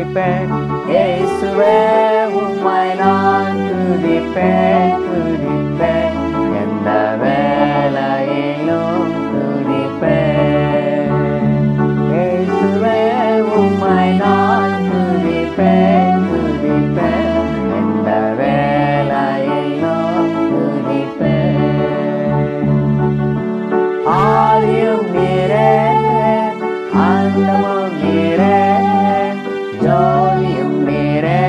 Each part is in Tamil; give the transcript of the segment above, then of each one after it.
துதிப்பேன். இயேசுவே உம்மை நான் துதிப்பேன் துதிப்பேன், எந்த வேளையிலும் துதிப்பேன். இயேசுவே உம்மை நான் துதிப்பேன் துதிப்பேன், எந்த வேளையிலும் துதிப்பேன். ஆதியும் நீரே, அந்தமும் நீரே, ஜோதியும் நீரே,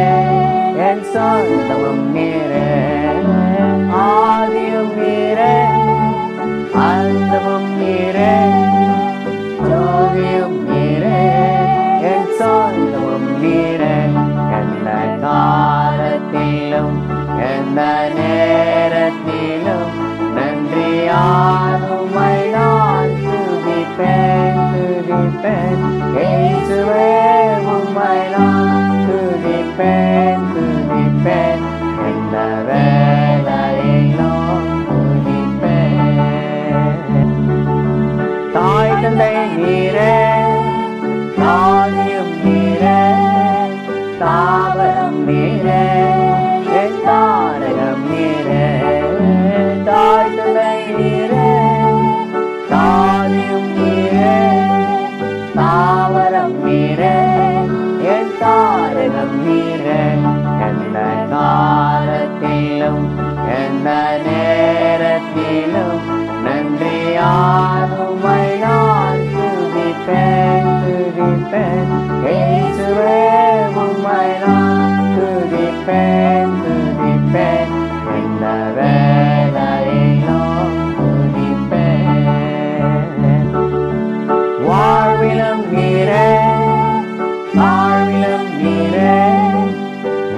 என் சொந்தமும் நீரே. ஆதியும் நீரே, அந்தமும் நீரே, ஜோதியும் நீரே, என் சொந்தமும் நீரே. எந்த காலத்திலும் எந்த நேரத்திலும் நன்றியால் உம்மை நான் துதிப்பேன் துதிப்பேன். இயேசுவே உம்மை நான் துதிப்பேன் துதிப்பேன், எந்த வேளையிலும் துதிப்பேன். தாய் தந்தை நீரே, தாதியும் நீரே, தாவரம் நீரே, என் தாரகம் நீரே. தாய் தந்தை நீரே, தாதியும் நீரே, தாவரம் நீரே, என் தாரகம் நீரே. எந்த காலத்திலும் எந்த நேரத்திலும் நன்றியால் உம்மை நான் துதிப்பேன் துதிப்பேன். இயேசுவே உம்மை நான் துதிப்பேன் துதிப்பேன், எந்த வேளையிலும் துதிப்பேன். வாழ்விலும் நீரே, வாழ்விலும் நீரே,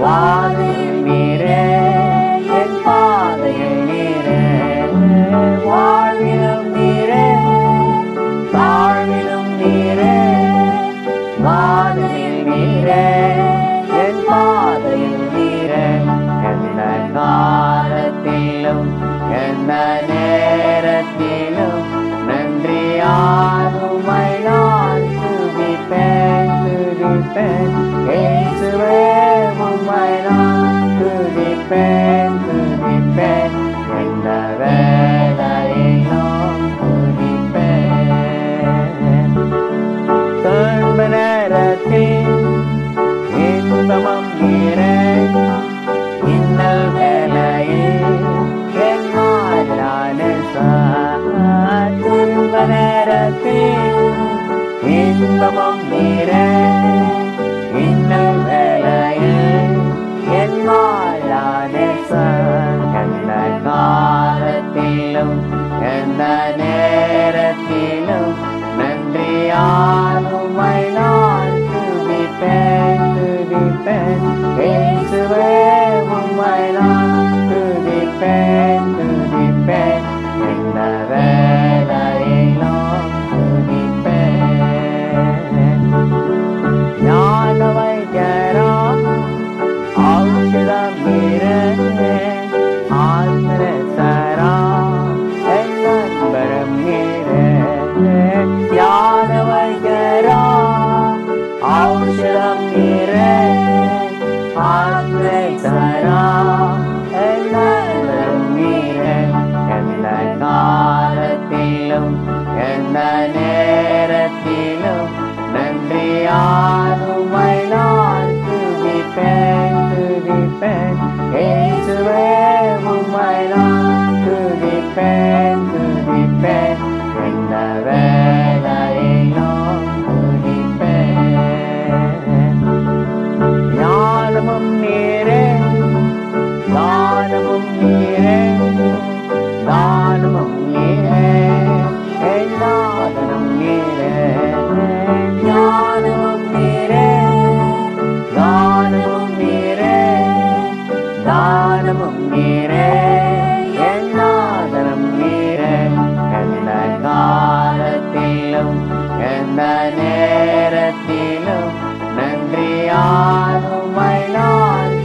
வாதையில் நீரே, என் பாதையில் நீரே. வாழ்விலும் நீரே, வாழ்விலும் நீரே, வாதையில் நீரே, என் பாதையில் நீரே. எந்த காலத்திலும் எந்த நேரத்திலும் நன்றியால் உம்மை நான் துதிப்பேன் துதிப்பேன். இயேசுவே உம்மை நான் துதிப்பேன் துதிப்பேன், எந்த வேளையிலும் துதிப்பேன். துன்ப நேரத்தில் இன்பமும் நீரே, இன்னல் வேளையில் என் மாறான துன்ப நேரத்தில் இன்பமும் நீரே, இன்னல் வேளையில் என் மாறான எந்த காலத்திலும் எந்த நேரத்திலும் நன்றியால் உம்மை நான் துதிப்பேன் துதிப்பேன். இயேசுவே உம்மை நான் துதிப்பேன் துதிப்பேன், எந்த வேளையிலும் துதிப்பேன். ஞான வைத்தியரா, ஔஷதம் நீரே, ஆத்மரசரா, என் நண்பரும் நீரே. ஞான வைத்தியரா, ஔஷதம் நீரே, ஆத்மரசரா, என் நண்பரும் நீரே. எந்த காலத்திலும் எந்த நேரத்திலும் நன்றியால் உம்மை நான் துதிப்பேன் துதிப்பேன். இயேசுவே உம்மை நான் துதிப்பேன் துதிப்பேன், எந்த வேளையிலும் துதிப்பேன். ஞானமும் நீரே, தானமும் நீரே, தானமும் நீரே, என் நாதனும் நீரே. ஞானமும் நீரே, தானமும் நீரே, தானமும் நீரே, என் நாதனும் நீரே. எந்த காலத்திலும் எந்த நேரத்திலும் நன்றியால் உம்மை நான்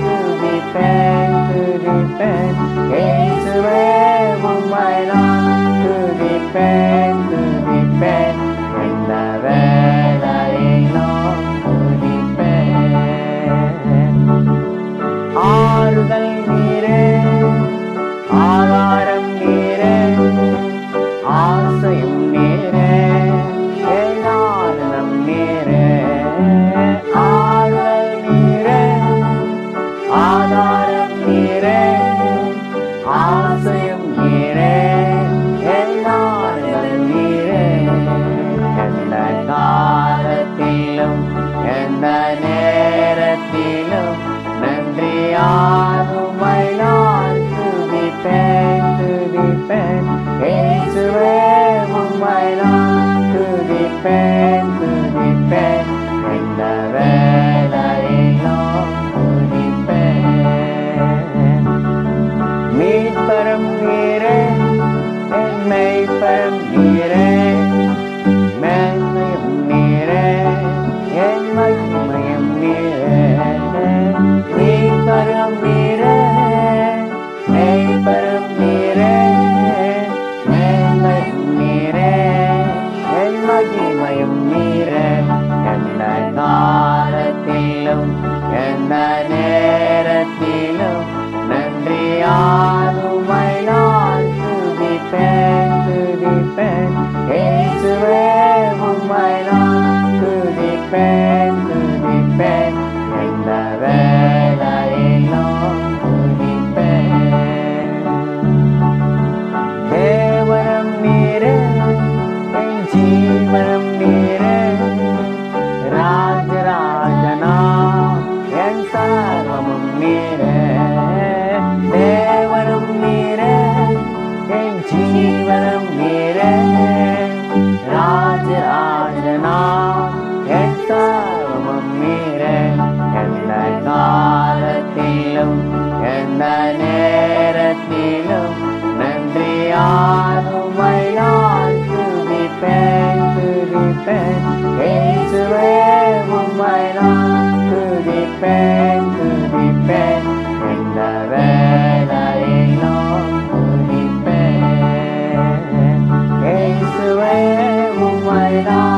நேரத்திலும் நன்றியால் உம்மை நான் துதிப்பேன் துதிப்பேன் இயேசுவே உம்மை நான் துதிப்பேன் துதிப்பேன் எந்த வேளையிலும் துதிப்பேன். மீட்பரும் நீரே என் மெய்ப்பரும் நீரே மேன்மையும் நீரே என் மகிமையும் நீரே. மீட்பரும் நீரே மெய்ப்பரும் நீரே மேன்மையும் நீரே என் மகிமையும் நீரே. எந்த காலத்திலும் எந்த நேரத்திலும் நன்றியால் உம்மை நான் துதிப்பேன் துதிப்பேன் இயேசுவே உம்மை நான் துதிப்பேன் துதிப்பேன் எந்த வேளையிலும் துதிப்பேன். தேவனும் நீரே என் ஜீவனும் நீரே ராஜராஜனா என் சர்வமும் நீரே. தேவனும் நீரே என் ஜீவனும் நீரே ராஜராஜனா என் சர்வமும் நீரே. எந்த காலத்திலும் எந்த நேரத்திலும் நன்றியால் உம்மை நான் துதிப்பேன் துதிப்பேன் இயேசுவே உம்மை நான் துதிப்பேன் துதிப்பேன் எந்த வேளையிலும் துதிப்பேன் இயேசுவே உம்மை நான்